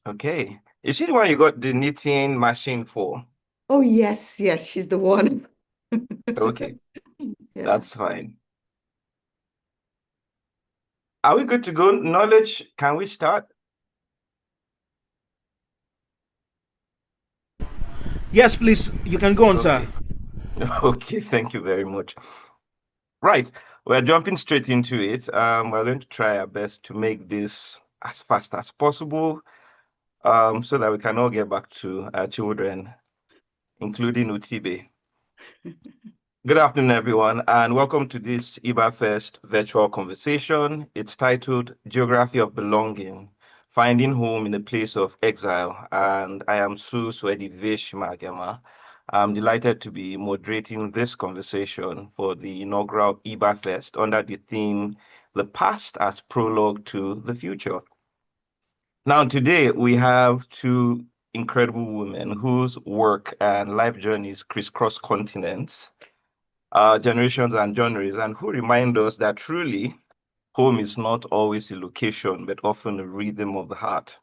Okay. Is she the one you got the knitting machine for? Oh, yes, yes, she's the one. Okay, Yeah. that's fine. Are we good to go? Knowledge, can we start? Yes, please. You can go on, sir. Okay. Okay, thank you very much. Right, we're jumping straight into it. We're going to try our best to make this as fast as possible, so that we can all get back to our children, including Utibe. Good afternoon, everyone, and welcome to this IBA First virtual conversation. It's titled Geography of Belonging, Finding Home in a Place of Exile. And I am Su Swedi Magema. I'm delighted to be moderating this conversation for the inaugural IBA Fest under the theme, The Past as Prologue to the Future. Now, today we have two incredible women whose work and life journeys crisscross continents, generations and genres, and who remind us that truly home is not always a location, but often a rhythm of the heart.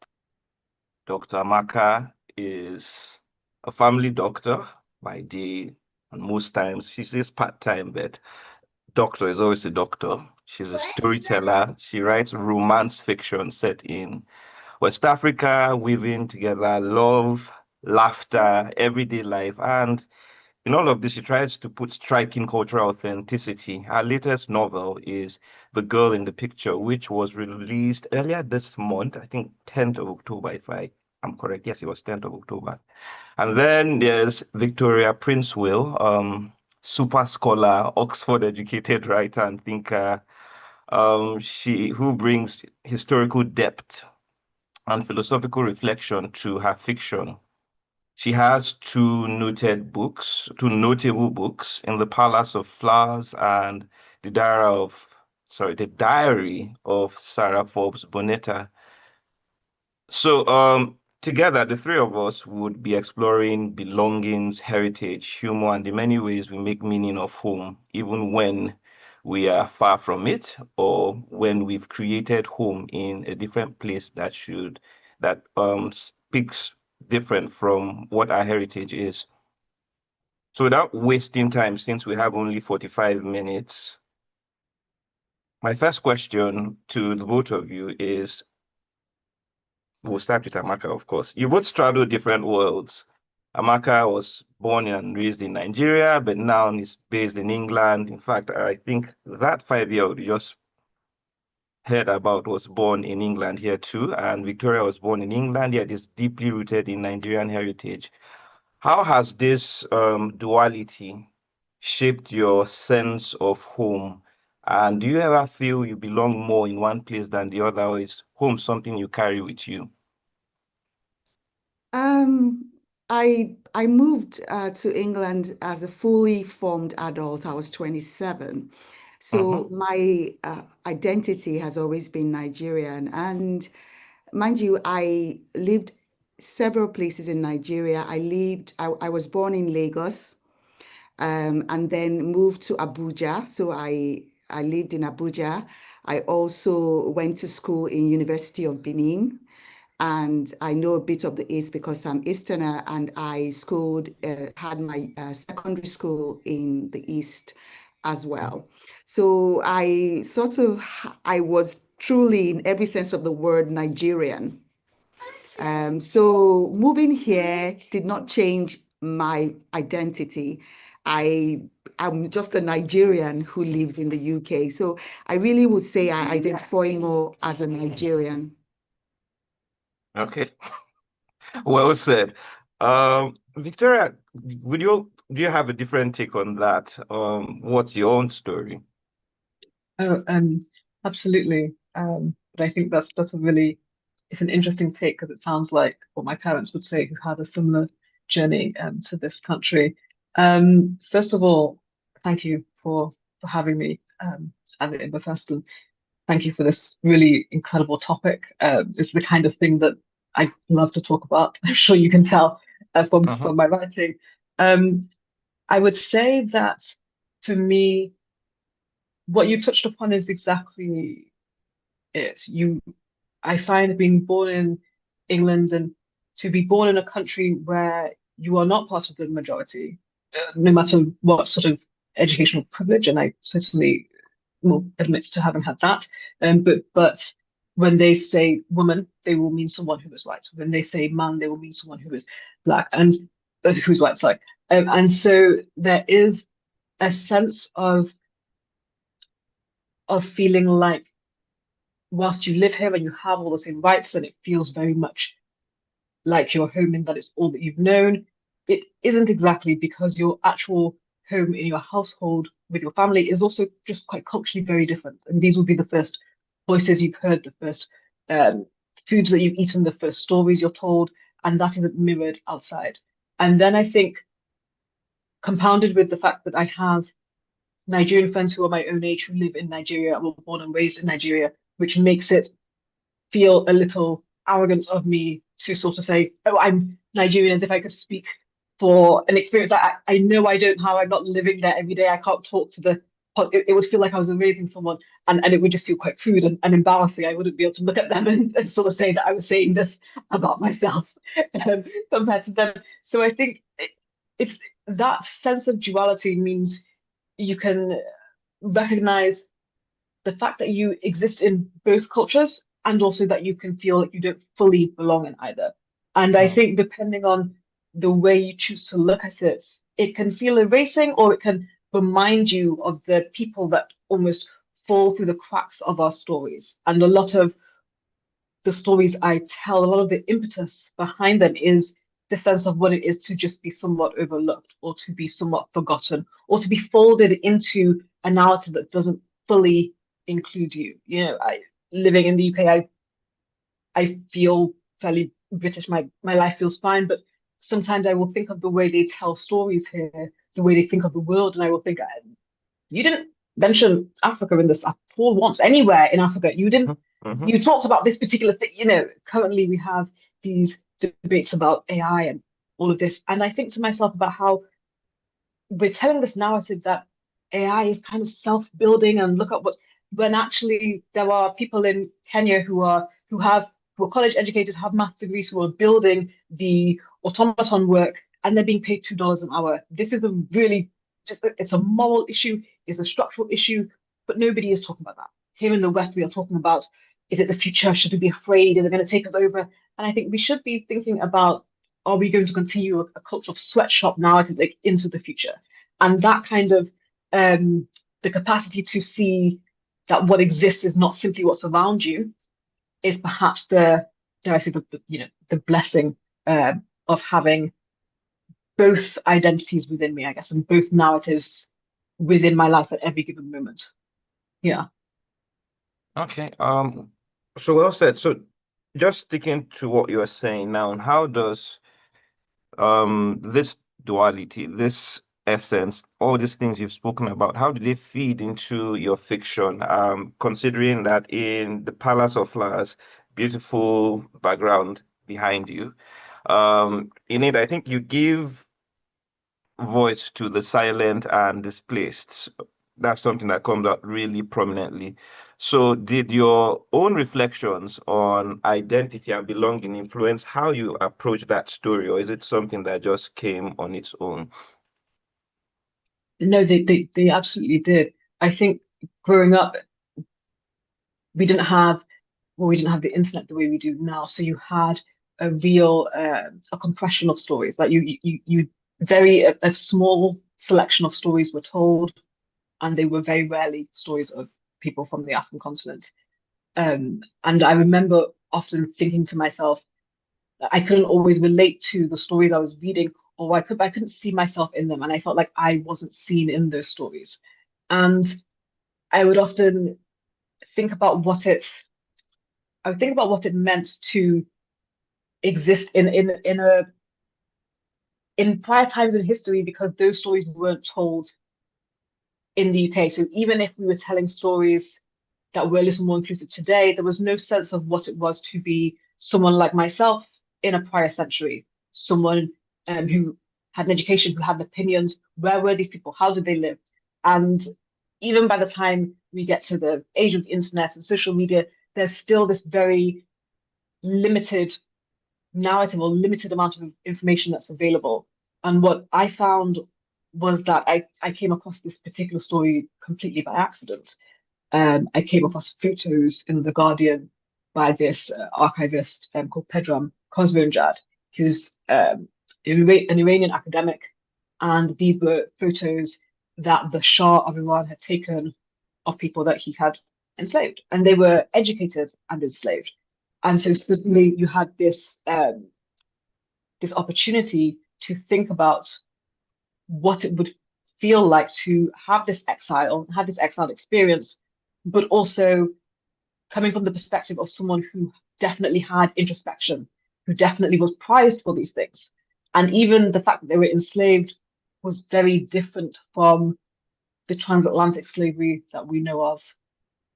Dr. Amaka is a family doctor by day, and most times she says part-time, but doctor is always a doctor. She's a storyteller. She writes romance fiction set in West Africa, weaving together love, laughter, everyday life, and in all of this, she tries to put striking cultural authenticity. Her latest novel is The Girl in the Picture, which was released earlier this month, I think 10th of October, if I'm correct. Yes, it was 10th of October. And then there's Victoria Princewill, super scholar, Oxford educated writer and thinker, she who brings historical depth and philosophical reflection to her fiction. She has two notable books, In the Palace of Flowers and The Diary of Sarah Forbes Bonetta. So, together, the three of us would be exploring belongings, heritage, humor, and the many ways we make meaning of home, even when we are far from it, or when we've created home in a different place that speaks different from what our heritage is. So, without wasting time, since we have only 45 minutes, my first question to the both of you is, we'll start with Amaka, of course. You both straddle different worlds. Amaka was born and raised in Nigeria, but now is based in England. In fact, I think that 5-year-old you just heard about was born in England here too. And Victoria was born in England, yet is deeply rooted in Nigerian heritage. How has this duality shaped your sense of home? And do you ever feel you belong more in one place than the other, or is home something you carry with you? Um, I moved to England as a fully formed adult. I was 27. So Mm-hmm. my identity has always been Nigerian. And mind you, I lived several places in Nigeria. I was born in Lagos, and then moved to Abuja. So I lived in Abuja. I also went to school in University of Benin, and I know a bit of the East because I'm Easterner, and I had my secondary school in the East as well. So I was truly, in every sense of the word, Nigerian. So moving here did not change my identity. I I'm just a Nigerian who lives in the UK. So I really would say I identify more as a Nigerian. Okay. Well said. Victoria, do you have a different take on that? What's your own story? Oh, absolutely. But I think that's a really it's an interesting take because it sounds like what my parents would say who had a similar journey to this country. First of all, thank you for having me and in the first and thank you for this really incredible topic. It's the kind of thing that I love to talk about. I'm sure you can tell Uh-huh. from my writing. Um, I would say that for me, what you touched upon is exactly it. I find being born in England and to be born in a country where you are not part of the majority, no matter what sort of educational privilege, and I certainly will admit to having had that. But when they say woman, they will mean someone who is white. When they say man, they will mean someone who is black and who's white. Sorry, and so there is a sense of feeling like whilst you live here and you have all the same rights, then it feels very much like your home and that it's all that you've known. It isn't exactly, because your actual home in your household with your family is also just quite culturally very different. And these will be the first voices you've heard, the first um, foods that you've eaten, the first stories you're told, and that isn't mirrored outside. And then I think, compounded with the fact that I have Nigerian friends who are my own age who live in Nigeria, were born and raised in Nigeria, which makes it feel a little arrogant of me to sort of say, oh, I'm Nigerian, as if I could speak for an experience that I know I don't have. I'm not living there every day. I can't talk to the, it would feel like I was raising someone, and it would just feel quite crude and embarrassing. I wouldn't be able to look at them and sort of say that I was saying this about myself compared to them. So I think it's that sense of duality means you can recognize the fact that you exist in both cultures and also that you can feel like you don't fully belong in either. And I Mm. think depending on the way you choose to look at it, it can feel erasing or it can remind you of the people that almost fall through the cracks of our stories. And a lot of the stories I tell, a lot of the impetus behind them is the sense of what it is to just be somewhat overlooked or to be somewhat forgotten or to be folded into a narrative that doesn't fully include you. Living in the UK, I feel fairly British. My life feels fine, but sometimes I will think of the way they tell stories here, the way they think of the world, and I will think, you didn't mention Africa in this at all once, anywhere in Africa. You didn't. Mm-hmm. You talked about this particular thing. Currently we have these debates about AI and all of this, and I think to myself about how we're telling this narrative that AI is kind of self-building and look at what, when actually there are people in Kenya who are college educated, have master's degrees, who are building the automaton work, and they're being paid $2 an hour. This is a really it's a moral issue, it's a structural issue, but nobody is talking about that. Here in the West, we are talking about, is it the future? Should we be afraid? Is it going to take us over? And I think we should be thinking about, are we going to continue a culture of sweatshop narrative like into the future? And that kind of the capacity to see that what exists is not simply what's around you is perhaps dare I say, the blessing of having both identities within me, I guess, and both narratives within my life at every given moment. Yeah. Okay. So well said. So just sticking to what you're saying now, and how does this duality, this essence, all these things you've spoken about, how do they feed into your fiction? Considering that in the Palace of Flowers, beautiful background behind you, in it, I think you give voice to the silent and displaced. That's something that comes out really prominently. So, did your own reflections on identity and belonging influence how you approach that story, or is it something that just came on its own? No, they absolutely did. I think growing up, we didn't have we didn't have the internet the way we do now. So you had a real a compression of stories. Like you very a small selection of stories were told, and they were very rarely stories of people from the African continent. And I remember often thinking to myself, I couldn't always relate to the stories I was reading, or I couldn't see myself in them, and I felt like I wasn't seen in those stories. And I would often think about I would think about what it meant to exist in prior times in history, because those stories weren't told in the UK. So even if we were telling stories that were a little more inclusive today, there was no sense of what it was to be someone like myself in a prior century, someone who had an education, who had opinions. Where were these people? How did they live? And even by the time we get to the age of the internet and social media, there's still this very limited narrative or limited amount of information that's available. And what I found was that I came across this particular story completely by accident. I came across photos in The Guardian by this archivist called Pedram Kozvonjad, who's an Iranian academic. And these were photos that the Shah of Iran had taken of people that he had enslaved. And they were educated and enslaved. And so suddenly you had this opportunity to think about what it would feel like to have this exile experience, but also coming from the perspective of someone who definitely had introspection, who definitely was prized for these things. And even the fact that they were enslaved was very different from the transatlantic slavery that we know of,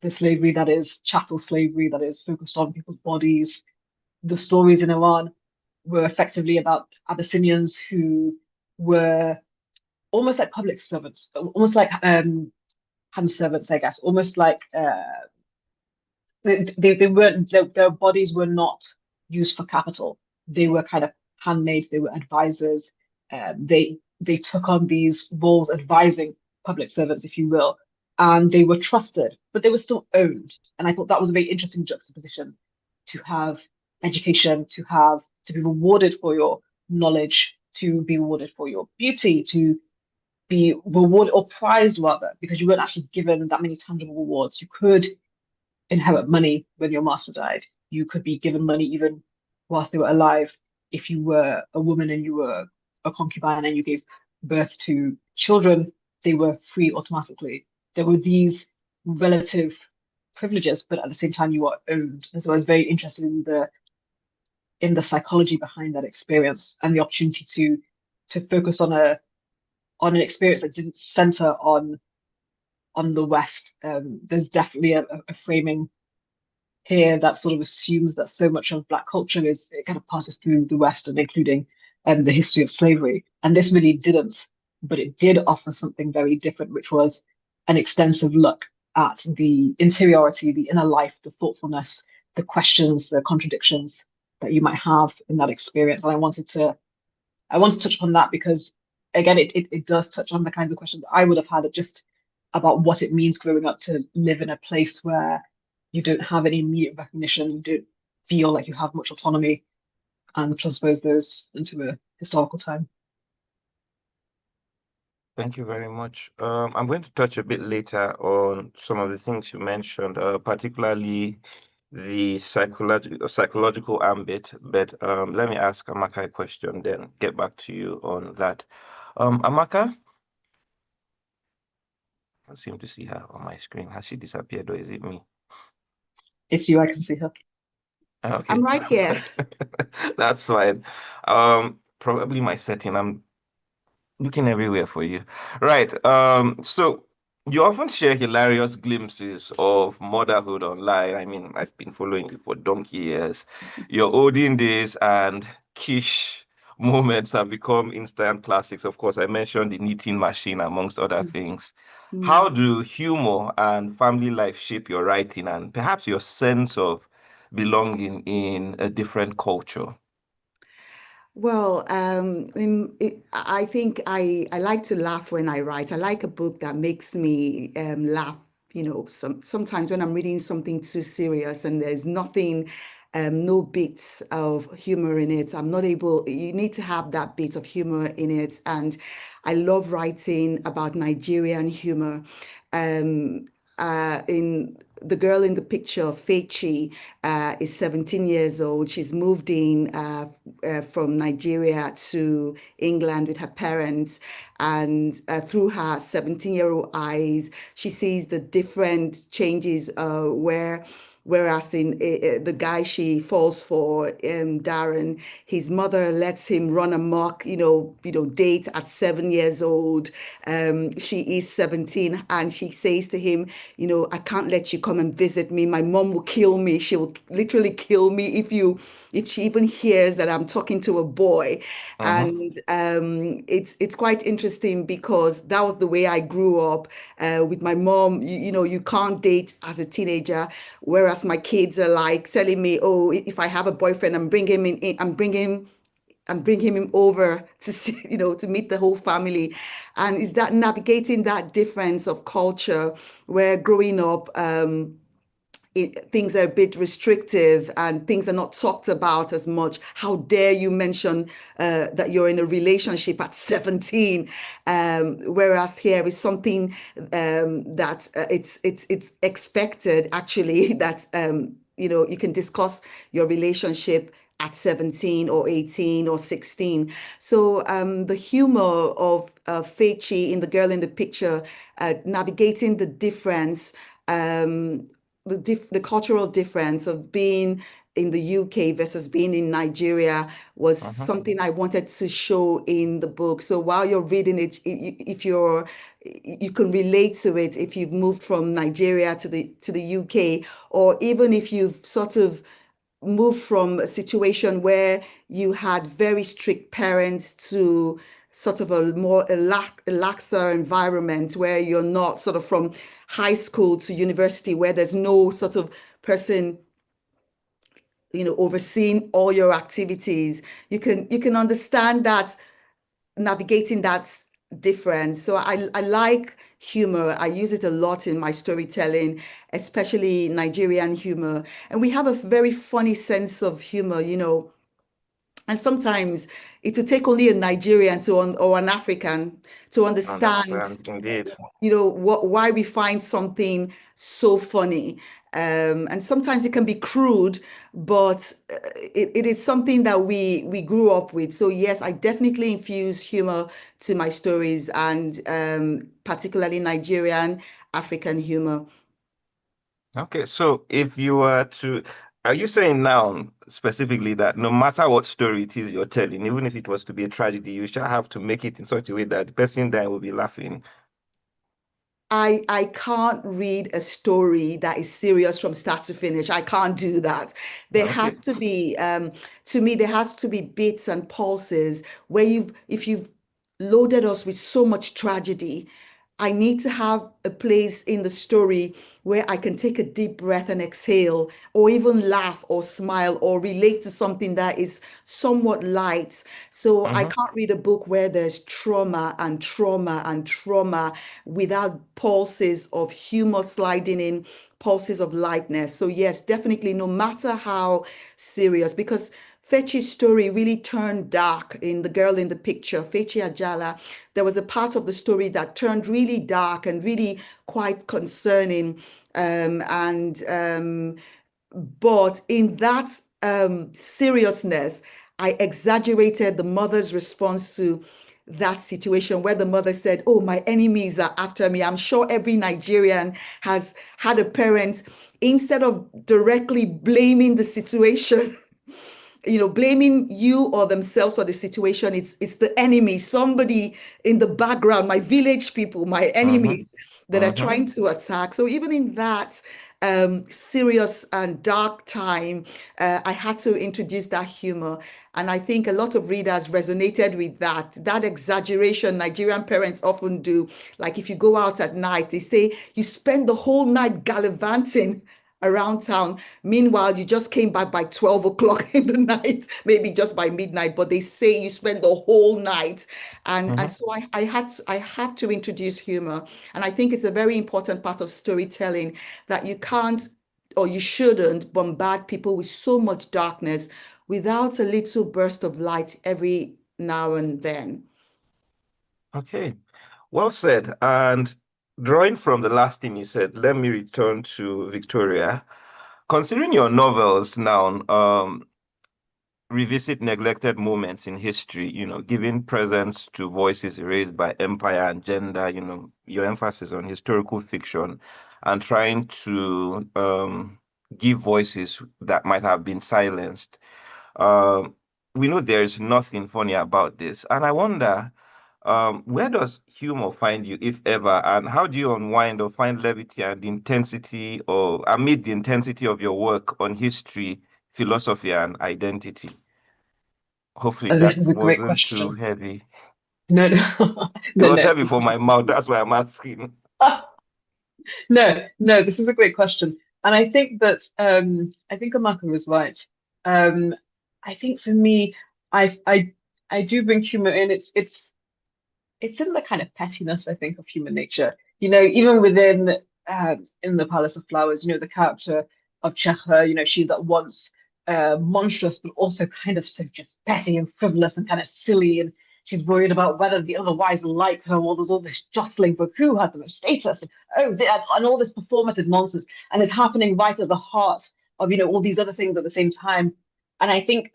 the slavery that is chattel slavery, that is focused on people's bodies. The stories in Iran were effectively about Abyssinians who were almost like public servants, almost like hand servants, I guess, almost like they weren't their bodies were not used for capital. They were kind of handmaids. They were advisors. They took on these roles advising public servants, if you will, and they were trusted, but they were still owned. And I thought that was a very interesting juxtaposition to have education, to be rewarded for your knowledge, to be rewarded for your beauty, to be rewarded or prized rather, because you weren't actually given that many tangible rewards. You could inherit money when your master died. You could be given money even whilst they were alive. If you were a woman and you were a concubine and you gave birth to children, they were free automatically. There were these relative privileges, but at the same time you were owned. And so I was very interested in the psychology behind that experience and the opportunity to focus on an experience that didn't center on the West. There's definitely a framing here that sort of assumes that so much of Black culture it kind of passes through the West and including the history of slavery. And this really didn't, but it did offer something very different, which was an extensive look at the interiority, the inner life, the thoughtfulness, the questions, the contradictions that you might have in that experience. And I want to touch upon that because again, it does touch on the kinds of questions I would have had just about what it means growing up to live in a place where you don't have any immediate recognition, you don't feel like you have much autonomy, and transpose those into a historical time. Thank you very much. I'm going to touch a bit later on some of the things you mentioned, particularly the psychological ambit. But let me ask Amaka a question, then get back to you on that. Amaka, I seem to see her on my screen. Has she disappeared or is it me? It's you, I can see her. Okay, I'm right here. that's fine. Probably my setting. I'm looking everywhere for you. Right. So you often share hilarious glimpses of motherhood online. I mean, I've been following you for donkey years. Your olden days and quiche moments have become instant classics. Of course, I mentioned the knitting machine amongst other things. How Mm. do humor and family life shape your writing and perhaps your sense of belonging in a different culture? Well, I think I like to laugh when I write. I like a book that makes me laugh. Sometimes when I'm reading something too serious and there's nothing, no bits of humor in it, I'm not able. You need to have that bit of humor in it, and I love writing about Nigerian humor. In the girl in the picture, Fechi, is 17 years old. She's moved in from Nigeria to England with her parents. And through her 17-year-old eyes, she sees the different changes whereas in the guy she falls for, Darren, his mother lets him run amok, date at 7 years old. She is 17 and she says to him, I can't let you come and visit me. My mom will kill me. She will literally kill me if she even hears that I'm talking to a boy. Mm-hmm. And it's quite interesting because that was the way I grew up with my mom. You can't date as a teenager, whereas whereas my kids are like telling me, oh, if I have a boyfriend, I'm bringing him over to see, to meet the whole family. And is that navigating that difference of culture where growing up, things are a bit restrictive and things are not talked about as much. How dare you mention that you're in a relationship at 17? Whereas here is something that it's expected actually that you can discuss your relationship at 17 or 18 or 16. So the humor of Fechi in The Girl in the Picture, navigating the difference, the cultural difference of being in the UK versus being in Nigeria was Mhm. something I wanted to show in the book. So while you're reading it, if you can relate to it if you've moved from Nigeria to the UK, or even if you've sort of moved from a situation where you had very strict parents to sort of a more laxer environment where you're not sort of from high school to university where there's no sort of person overseeing all your activities. You can understand that navigating that difference. So I like humor. I use it a lot in my storytelling, especially Nigerian humor. And we have a very funny sense of humor. And sometimes it will take only a Nigerian or an African to understand, Understand, indeed. why we find something so funny. And sometimes it can be crude, but it is something that we grew up with. So yes, I definitely infuse humor to my stories, and particularly Nigerian African humor. Okay, so if you were to, are you saying now specifically that no matter what story it is you're telling, even if it was to be a tragedy, you shall have to make it in such a way that the person there will be laughing? I can't read a story that is serious from start to finish. I can't do that. There Okay. has to be, to me, there has to be bits and pulses where if you've loaded us with so much tragedy, I need to have a place in the story where I can take a deep breath and exhale, or even laugh or smile or relate to something that is somewhat light. So I Mm-hmm. can't read a book where there's trauma and trauma and trauma without pulses of humor sliding in, pulses of lightness. So yes, definitely, no matter how serious, because Fechi's story really turned dark in The Girl in the Picture, Fechi Ajala. There was a part of the story that turned really dark and really quite concerning. And But in that seriousness, I exaggerated the mother's response to that situation where the mother said, oh, my enemies are after me. I'm sure every Nigerian has had a parent, instead of directly blaming the situation, blaming you or themselves for the situation. It's the enemy, somebody in the background, my village people, my Mm-hmm. enemies that are Mm-hmm. trying to attack. So even in that serious and dark time, I had to introduce that humor. And I think a lot of readers resonated with that exaggeration Nigerian parents often do. Like if you go out at night, they say you spend the whole night gallivanting around town. Meanwhile, you just came back by 12 o'clock in the night, maybe just by midnight, but they say you spent the whole night. And Mm-hmm. so I have to introduce humor. And I think it's a very important part of storytelling that you can't or you shouldn't bombard people with so much darkness without a little burst of light every now and then. Okay. Well said. And drawing from the last thing you said, let me return to Victoria. Considering your novels now, revisit neglected moments in history, giving presence to voices erased by empire and gender, your emphasis on historical fiction and trying to give voices that might have been silenced. Um, we know there's nothing funny about this. And I wonder, where does humor find you, if ever, and how do you unwind or find levity and the intensity or amid the intensity of your work on history, philosophy, and identity? Hopefully Oh, this that is a great wasn't too question. heavy. No, no, It no, was no. heavy This for is my mouth. That's why I'm asking. no, no. This is a great question. And I think that I think Amaka was right. Um, I think for me, I do bring humor in. It's in the kind of pettiness, I think, of human nature. Even within in the Palace of Flowers, the character of Chekha, she's at once monstrous, but also kind of so just petty and frivolous and kind of silly. And she's worried about whether the other wives like her, or there's all this jostling for who has the most status, and all this performative nonsense. And it's happening right at the heart of, all these other things at the same time. And I think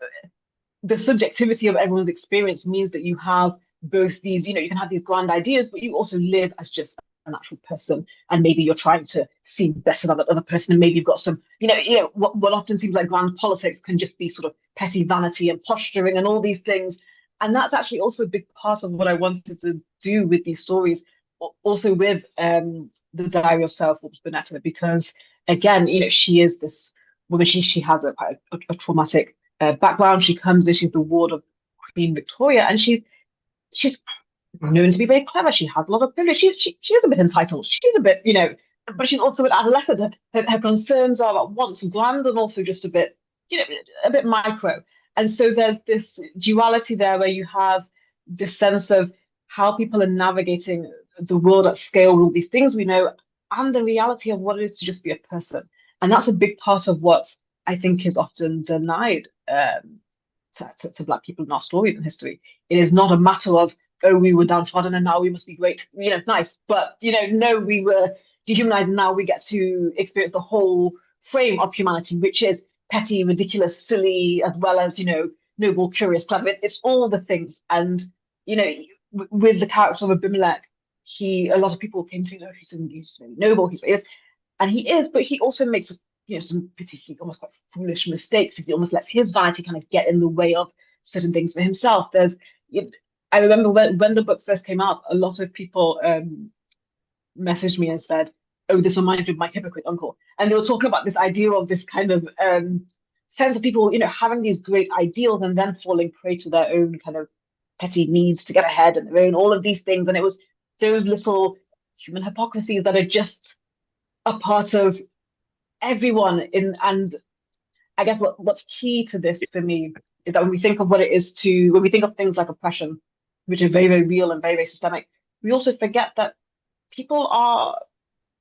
the subjectivity of everyone's experience means that you have both these, you can have these grand ideas, but you also live as just an actual person. And maybe you're trying to seem better than that other person. And maybe you've got some, what often seems like grand politics can just be sort of petty vanity and posturing and all these things. And that's actually also a big part of what I wanted to do with these stories, also with the Diary of Self, with Bonetta, because again, she is this woman, she has a traumatic background. She comes in, she's the ward of Queen Victoria, and she's known to be very clever. She has a lot of privilege. She is a bit entitled. She's a bit, but she's also an adolescent. Her concerns are at once grand and also just a bit, a bit micro. And so there's this duality there where you have this sense of how people are navigating the world at scale with all these things we know, and the reality of what it is to just be a person. And that's a big part of what I think is often denied to Black people in our story and history. It is not a matter of, oh, we were downtrodden and now we must be great, nice. But, no, we were dehumanized and now we get to experience the whole frame of humanity, which is petty, ridiculous, silly, as well as, noble, curious, clever. It's all the things. And, with the character of Abimelech, a lot of people came to know he's really noble, and he is, but he also makes some particularly almost quite foolish mistakes. He almost lets his vanity kind of get in the way of certain things for himself. I remember when the book first came out, a lot of people messaged me and said, "Oh, this reminds me of my hypocrite uncle," and they were talking about this idea of this kind of sense of people, having these great ideals and then falling prey to their own kind of petty needs to get ahead and their own all of these things, and it was those little human hypocrisies that are just a part of everyone in. And I guess what's key to this for me is that when we think of when we think of things like oppression, which is very, very real and very, very systemic, we also forget that people are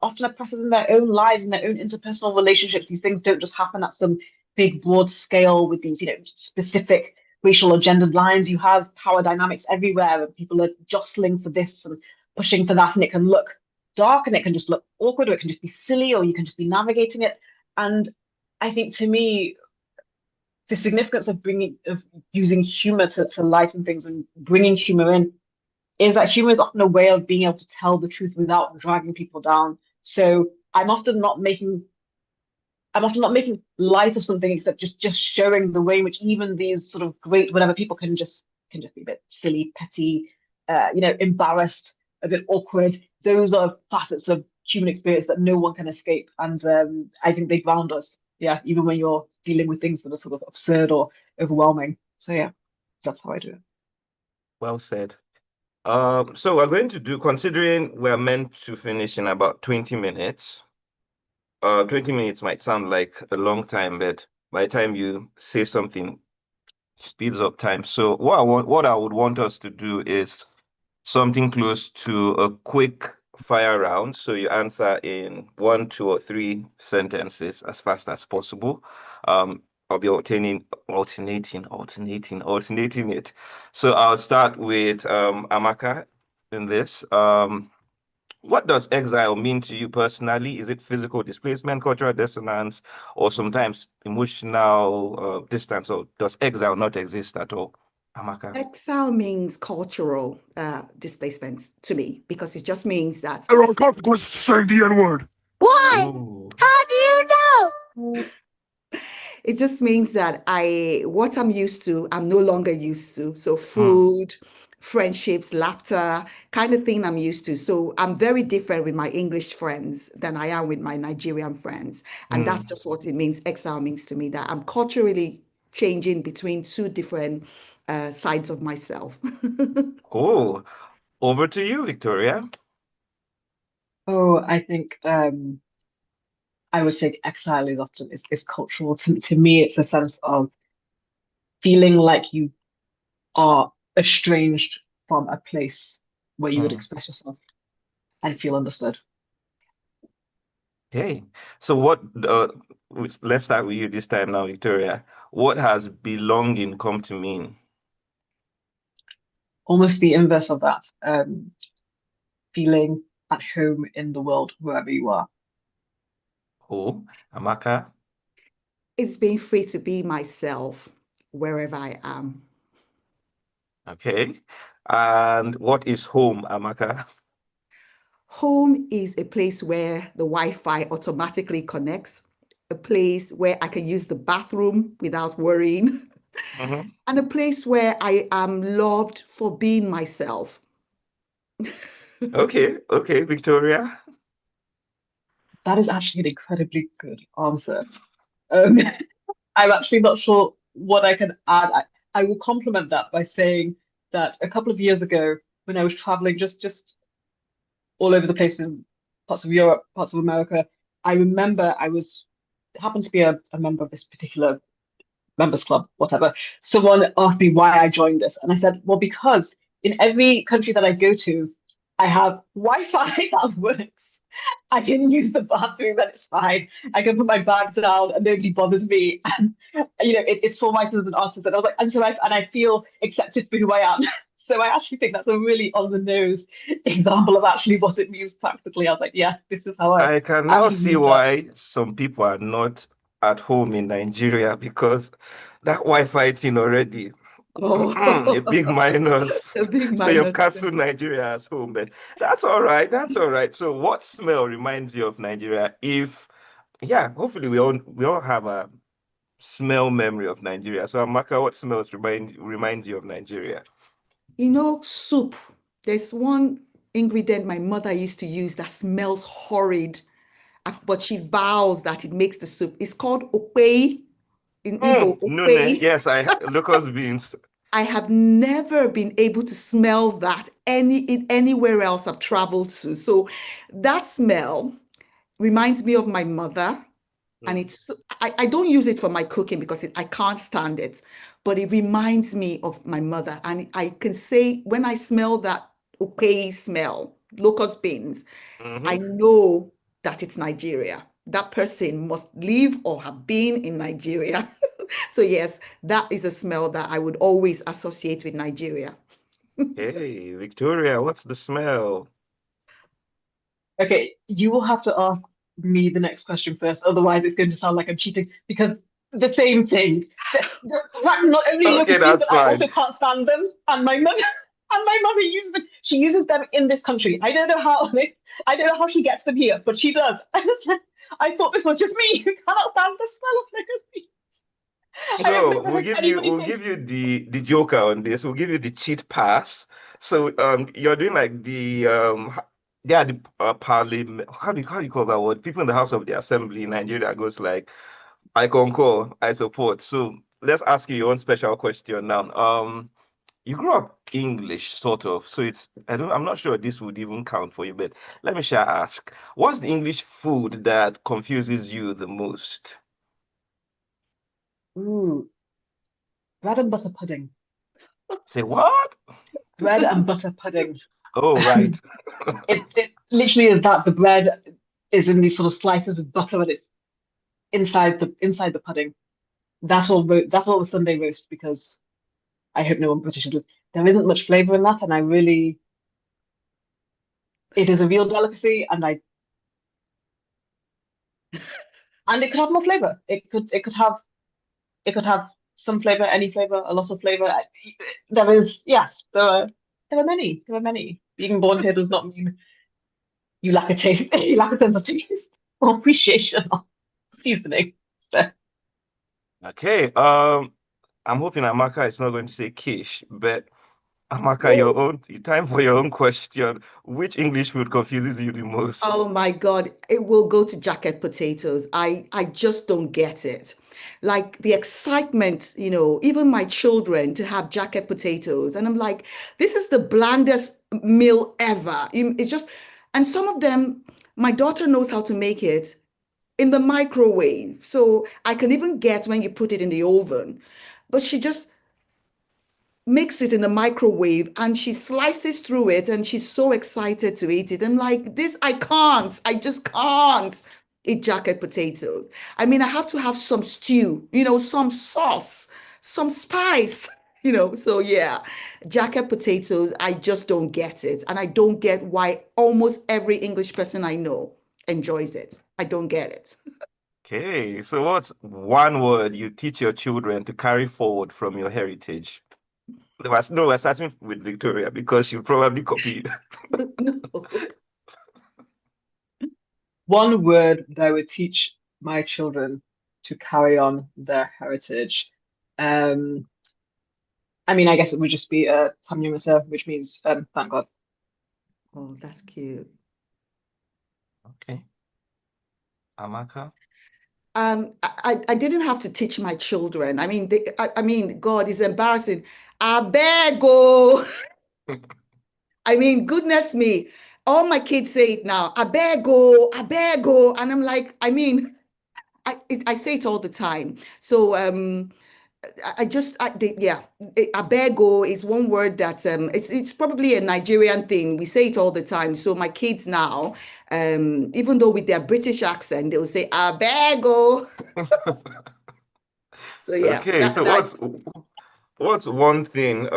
often oppressors in their own lives, in their own interpersonal relationships. These things don't just happen at some big, broad scale with these, specific racial or gendered lines. You have power dynamics everywhere, and people are jostling for this and pushing for that, and it can look dark, and it can just look awkward, or it can just be silly, or you can just be navigating it. And I think to me, the significance of using humor to lighten things and bringing humor in is that humor is often a way of being able to tell the truth without dragging people down. So I'm often not making light of something except just showing the way in which even these sort of great whatever people can just be a bit silly, petty, embarrassed, a bit awkward. Those are facets of human experience that no one can escape, and I think they ground us. Yeah, even when you're dealing with things that are sort of absurd or overwhelming. So yeah, that's how I do it. Well said. So we're going to do, considering we're meant to finish in about 20 minutes. 20 minutes might sound like a long time, but by the time you say something, speeds up time. So what I would want us to do is something close to a quick fire round. So you answer in one, two, or three sentences as fast as possible. I'll be alternating it. So I'll start with Amaka in this. What does exile mean to you personally? Is it physical displacement, cultural dissonance, or sometimes emotional distance? Or does exile not exist at all? Amaka. Exile means cultural displacement to me because it just means that. I don't consequences to saying the N word. Why? Ooh. How do you know? It just means that what I'm used to, I'm no longer used to. So Mm, food, friendships, laughter, kind of thing I'm used to. So I'm very different with my English friends than I am with my Nigerian friends. And that's mm. just what it means. Exile means to me that I'm culturally changing between two different sides of myself. Cool. Over to you, Victoria. Oh, I think I would say Exile is often is cultural. To me, it's a sense of feeling like you are estranged from a place where you would Mm. express yourself and feel understood. Okay. So what let's start with you this time now, Victoria. What has belonging come to mean? Almost the inverse of that, feeling at home in the world wherever you are. Oh, Amaka. It's being free to be myself wherever I am. Okay. And what is home, Amaka? Home is a place where the Wi-Fi automatically connects, a place where I can use the bathroom without worrying, Hmm. and a place where I am loved for being myself. Okay, okay, Victoria. That is actually an incredibly good answer. Um, I'm actually not sure what I can add. I will complement that by saying that a couple of years ago, when I was traveling just all over the place in parts of Europe, parts of America, I remember I was happened to be a member of this particular members club, whatever. Someone asked me why I joined this, and I said, well, because in every country that I go to, I have Wi-Fi that works. I can use the bathroom and it's fine. I can put my bag down and nobody bothers me. And it's for myself as an artist. And I was like, and I feel accepted for who I am. So I actually think that's a really on the nose example of actually what it means practically. I was like, yes, this is how I I can now actually see use that. why some people are not at home in Nigeria because that Wi-Fi thing already a big Oh, minus. a big So you've minus. canceled Nigeria as home, but that's all right. That's all right. So what smell reminds you of Nigeria? If yeah, hopefully we all have a smell memory of Nigeria. So Amaka, what smells reminds you of Nigeria? Soup. There's one ingredient my mother used to use that smells horrid, but she vows that it makes the soup. It's called opei in Igbo, Nune. opei. Yes, I locust beans. I have never been able to smell that anywhere else I've traveled to. So that smell reminds me of my mother. And Mm, I don't use it for my cooking because I can't stand it, but it reminds me of my mother. And I can say when I smell that okay smell, locust beans, I mhm. know that it's Nigeria. That person must live or have been in Nigeria. So yes, that is a smell that I would always associate with Nigeria. Hey, Victoria, what's the smell? Okay, you will have to ask me the next question first, otherwise it's going to sound like I'm cheating because the same thing. The fact not only Okay, locust beans, that's but I fine. also can't stand them. And my mother and my mother uses them. She uses them in this country. I don't know how she gets them here, but she does. I thought this was just me who cannot stand the smell of locust beans. I have So never we'll heard give you anybody we'll say, give you the joker on this. We'll give you the cheat pass. So you're doing like yeah, the parliament, how do you call that word? People in the House of the Assembly in Nigeria goes like, I concur, I support. So let's ask you your own special question now. You grew up English, sort of. So I'm not sure this would even count for you, but let me shall ask, what's the English food that confuses you the most? ooh, bread and butter pudding. Say what? Bread and butter pudding. Oh, right. It literally is that the bread is in these sort of slices with butter and it's inside the pudding. That's what was Sunday roast because I hope no one British is. There isn't much flavor in that, and it is a real delicacy, and it could have more flavor. It could have some flavor, any flavor, a lot of flavor. There is yes, there are many. Being born here does not mean you lack a taste. You lack a sense of taste or appreciation or seasoning. So. Okay. I'm hoping Amaka is not going to say quiche, but Amaka, your Woo. own time for your own question. Which English food confuses you the most? Oh my God, it will go to jacket potatoes. I just don't get it. Like the excitement, even my children to have jacket potatoes. And I'm like, this is the blandest meal ever. It's just, and some of them, my daughter knows how to make it. in the microwave. So I can even get when you put it in the oven. But she just makes it in the microwave and she slices through it and she's so excited to eat it. I'm like, this, I just can't eat jacket potatoes. I mean, I have to have some stew, some sauce, some spice, So yeah, jacket potatoes, I just don't get it. And I don't get why almost every English person I know enjoys it. I don't get it. Okay, so what's one word you teach your children to carry forward from your heritage? No, we're starting with Victoria because she'll probably copy No. One word that I would teach my children to carry on their heritage. Um, I mean, I guess it would just be Tamyamasa, which means thank God. Oh, that's cute. Okay. Amaka? I didn't have to teach my children. I mean, I mean, God, is embarrassing. I beg, oh, I mean, goodness me. All my kids say it now. I beg, oh, and I'm like, I mean, I say it all the time. So I just yeah, abego is one word that it's probably a Nigerian thing. We say it all the time. So my kids now, even though with their British accent, they'll say abego. So yeah, Okay, so what's one thing?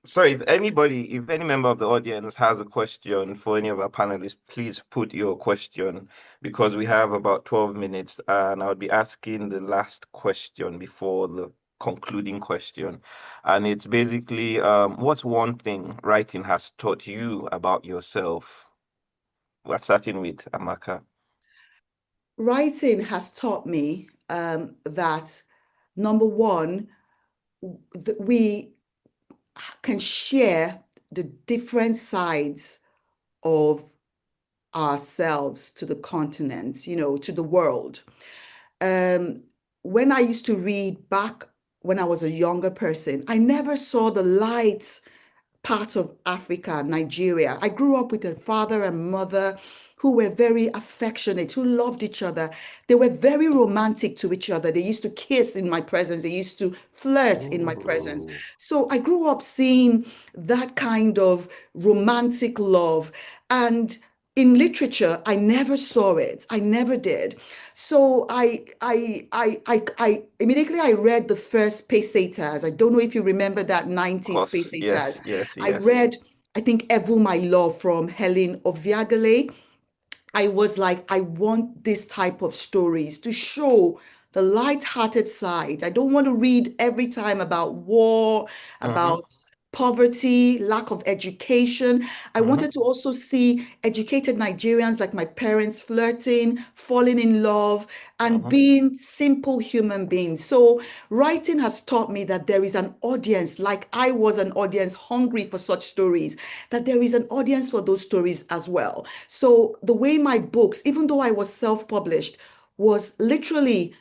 Sorry, if any member of the audience has a question for any of our panelists, please put your question because we have about 12 minutes and I'll be asking the last question before the concluding question. And it's basically, what's one thing writing has taught you about yourself? We're starting with Amaka. writing has taught me that number one, we can share the different sides of ourselves to the continent, to the world. Um, when I used to read back when I was a younger person, I never saw the lights part of Africa, Nigeria. I grew up with a father and mother who were very affectionate, who loved each other. They were very romantic to each other. They used to kiss in my presence, they used to flirt in my presence. Ooh. So I grew up seeing that kind of romantic love. And in literature, I never saw it. I never did. So I immediately I read the first Pesetas. I don't know if you remember that Of 90s course, yes, Pesetas. yes, I yes. read, I think, Evu My Love from Helen Oviagale. I was like, I want this type of stories to show the light-hearted side. I don't want to read every time about war, Mm-hmm, about poverty, lack of education. I mm-hmm, wanted to also see educated Nigerians like my parents flirting, falling in love, and mm-hmm. being simple human beings. So writing has taught me that there is an audience, like I was an audience hungry for such stories, that there is an audience for those stories as well. So the way my books, even though I was self-published, was literally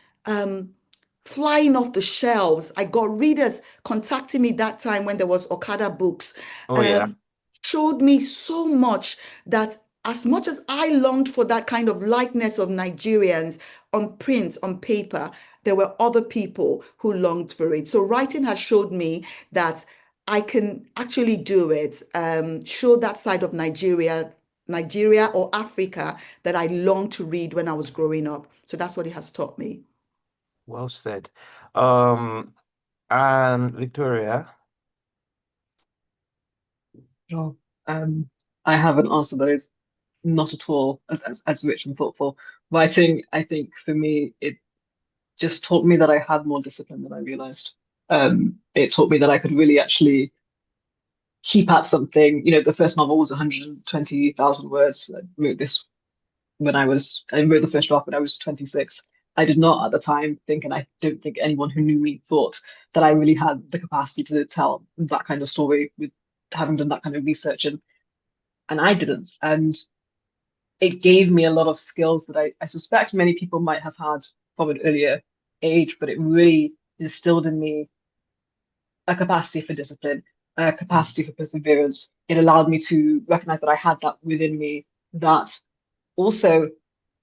flying off the shelves. I got readers contacting me that time when there was Okada Books, Oh yeah. um, showed me so much that as much as I longed for that kind of likeness of Nigerians on print, on paper, there were other people who longed for it. So writing has showed me that I can actually do it, show that side of Nigeria or Africa that I longed to read when I was growing up. So that's what it has taught me. Well said. Um, and Victoria, Sure. I haven't answered those, not at all as rich and thoughtful. Writing, I think for me, it just taught me that I had more discipline than I realized. It taught me that I could really actually keep at something. The first novel was 120,000 words. I wrote this I wrote the first draft when I was 26. I did not at the time think, and I don't think anyone who knew me thought that I really had the capacity to tell that kind of story with having done that kind of research, and I didn't. And it gave me a lot of skills that I suspect many people might have had from an earlier age, but it really instilled in me a capacity for discipline, a mm, capacity for perseverance. It allowed me to recognize that I had that within me, that also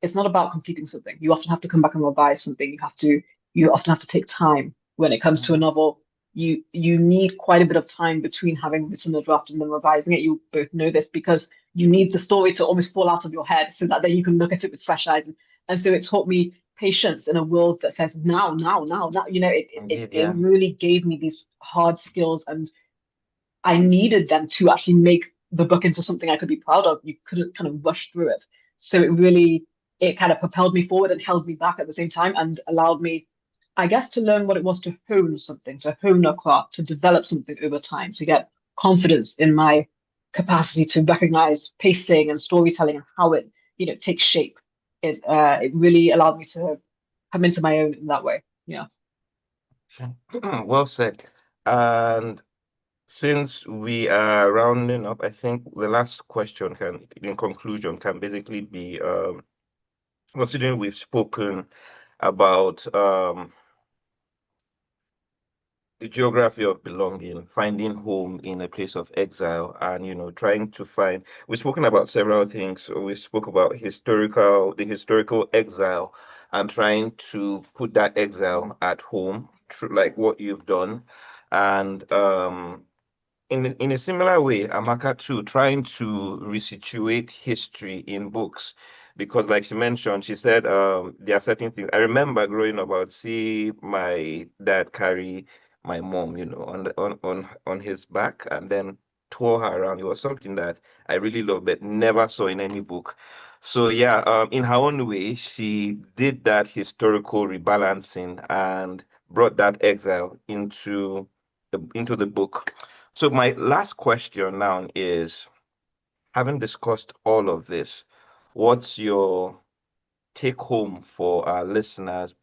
it's not about completing something. You often have to come back and revise something. You often have to take time when it comes to a novel. You need quite a bit of time between having written a draft and then revising it. You both know this because you need the story to almost fall out of your head so that then you can look at it with fresh eyes. And so it taught me patience in a world that says now, now, now, now. Indeed, It yeah. really gave me these hard skills, and I needed them to actually make the book into something I could be proud of. You couldn't kind of rush through it. So it kind of propelled me forward and held me back at the same time and allowed me, I guess, to learn what it was to hone something, to hone a craft, to develop something over time, to get confidence in my capacity to recognize pacing and storytelling and how it, takes shape. It really allowed me to come into my own in that way. Yeah. Well said. And since we are rounding up, I think the last question can, in conclusion, can basically be considering we've spoken about the geography of belonging, finding home in a place of exile, and trying to find. We've spoken about several things. We spoke about the historical exile, and trying to put that exile at home, like what you've done, and in a similar way, Amaka too, trying to resituate history in books, because like she mentioned, she said there are certain things. I remember growing up, I would see my dad carry my mom, on his back, and then tour her around. It was something that I really loved, but never saw in any book. So yeah, in her own way, she did that historical rebalancing and brought that exile into the book. So my last question now is, having discussed all of this, what's your take home for our listeners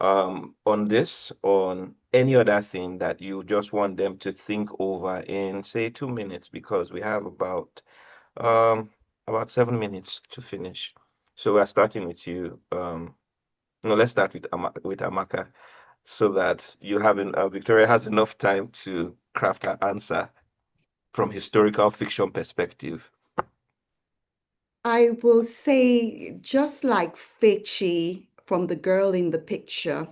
on this, on any other thing that you just want them to think over in, say, 2 minutes, because we have about 7 minutes to finish. So we're starting with you. No, let's start with Amaka, so that Victoria has enough time to craft her answer from historical fiction perspective. I will say, just like Fechi from The Girl in the Picture,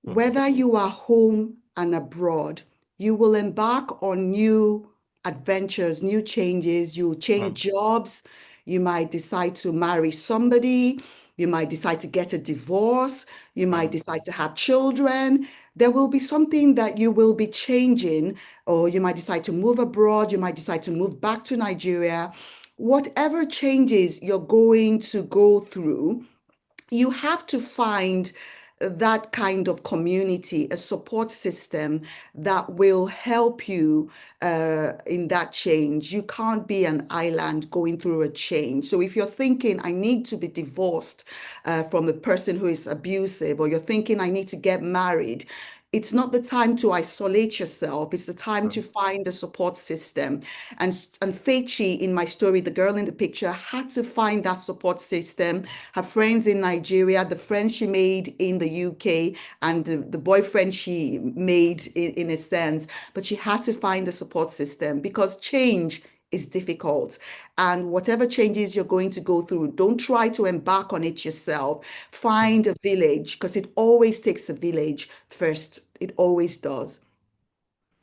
Mhm. whether you are home and abroad, you will embark on new adventures, new changes. You change Mm, jobs. You might decide to marry somebody. You might decide to get a divorce. You might mm, decide to have children. There will be something that you will be changing, or you might decide to move abroad. You might decide to move back to Nigeria. Whatever changes you're going to go through, you have to find that kind of community, a support system that will help you in that change. You can't be an island going through a change. So if you're thinking, I need to be divorced from a person who is abusive, or you're thinking, I need to get married, it's not the time to isolate yourself. It's the time to mm, find a support system. And Fechi, in my story, the girl in the picture, had to find that support system. Her friends in Nigeria, the friends she made in the UK, and the boyfriend she made in a sense. But she had to find a support system because change is difficult. And whatever changes you're going to go through, don't try to embark on it yourself. mm. Find a village, because it always takes a village first. It always does.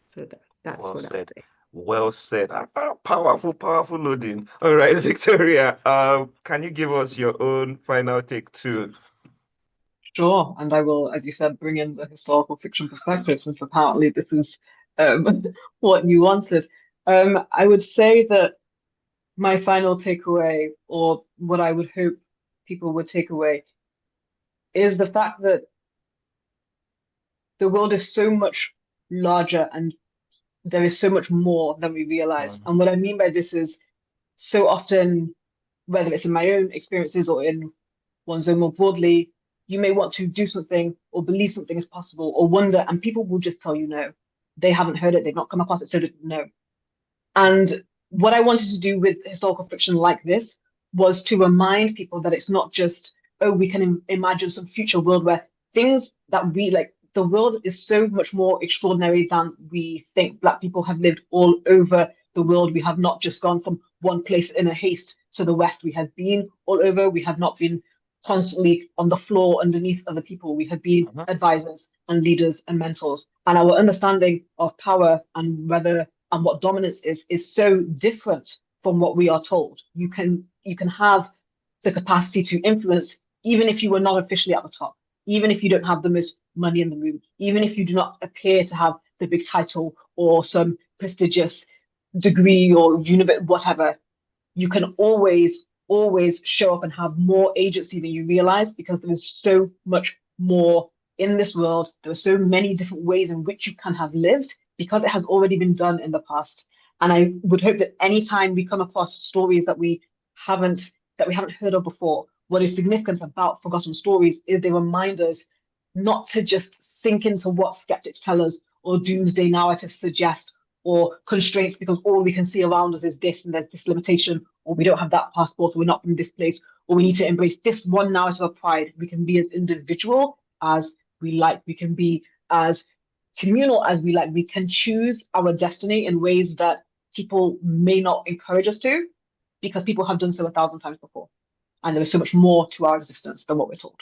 So that's Well what I'll said. say. Well said. Powerful, powerful loading. All right, Victoria, can you give us your own final take too? Sure, and I will, as you said, bring in the historical fiction perspective, since apparently this is um, what you wanted. I would say that my final takeaway, or what I would hope people would take away, is the fact that the world is so much larger and there is so much more than we realize. Mm, And what I mean by this is, so often, whether it's in my own experiences or in one's own more broadly, you may want to do something or believe something is possible or wonder, and people will just tell you no. They haven't heard it, they've not come across it, so no. And what I wanted to do with historical fiction like this was to remind people that it's not just, oh, we can imagine some future world where things that we like, the world is so much more extraordinary than we think. Black people have lived all over the world. We have not just gone from one place in a haste to the West. We have been all over. We have not been constantly on the floor underneath other people. We have been Mhm. advisors and leaders and mentors. And our understanding of power and whether and what dominance is so different from what we are told. You can have the capacity to influence even if you were not officially at the top, even if you don't have the most money in the room, even if you do not appear to have the big title or some prestigious degree or whatever. You can always show up and have more agency than you realize, because there is so much more in this world. There are so many different ways in which you can have lived, because it has already been done in the past. And I would hope that anytime we come across stories haven't that we haven't heard of before, what is significant about forgotten stories is they remind us not to just sink into what skeptics tell us or doomsday narratives suggest, or constraints because all we can see around us is this and there's this limitation, or we don't have that passport, or we're not from this place, or we need to embrace this one narrative of pride. We can be as individual as we like. We can be as communal as we like. We can choose our destiny in ways that people may not encourage us to, because people have done so 1,000 times before. And there is so much more to our existence than what we're told.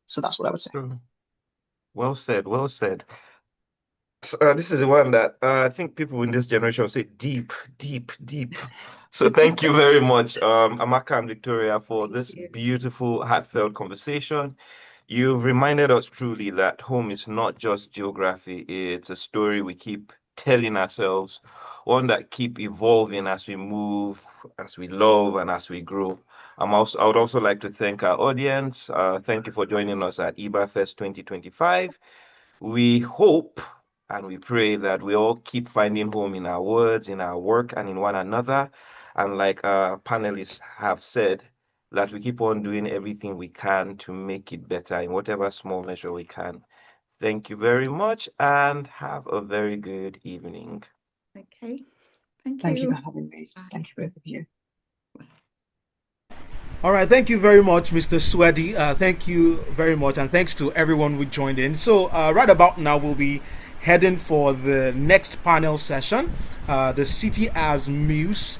So that's what I would say. True. Well said, well said. This is the one that I think people in this generation will say deep, deep, deep. So thank you very much, Amaka and Victoria, for Thank this you. beautiful, heartfelt conversation. You've reminded us truly that home is not just geography, it's a story we keep telling ourselves, one that keep evolving as we move, as we love, and as we grow. I would also like to thank our audience. Thank you for joining us at IBA Fest 2025. We hope and we pray that we all keep finding home in our words, in our work, and in one another. And like our panelists have said, that we keep on doing everything we can to make it better in whatever small measure we can. Thank you very much and have a very good evening. Okay. Thank Thank you for you. having me. Bye. Thank you, both of you. All right, thank you very much, Mr. Swedi. Thank you very much, and thanks to everyone who joined in. So, right about now, we'll be heading for the next panel session. The city as muse.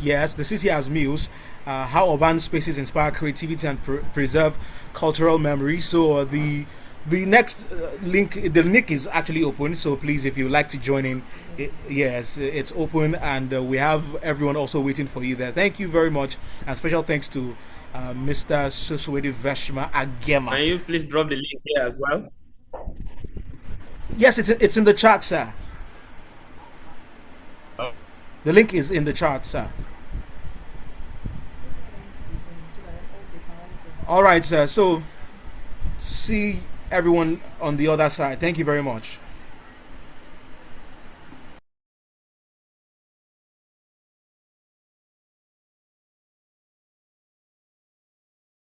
Yes, the city as muse. How urban spaces inspire creativity and preserve cultural memory. So, the next the link is actually open. So, please, if you'd like to join in, yes, it's open, and we have everyone also waiting for you there. Thank you very much, and special thanks to Mr. Suswedi Veshma Agema. Can you please drop the link here as well? Yes, it's in the chat, sir. Oh. The link is in the chat, sir. All right, sir. So, see everyone on the other side. Thank you very much.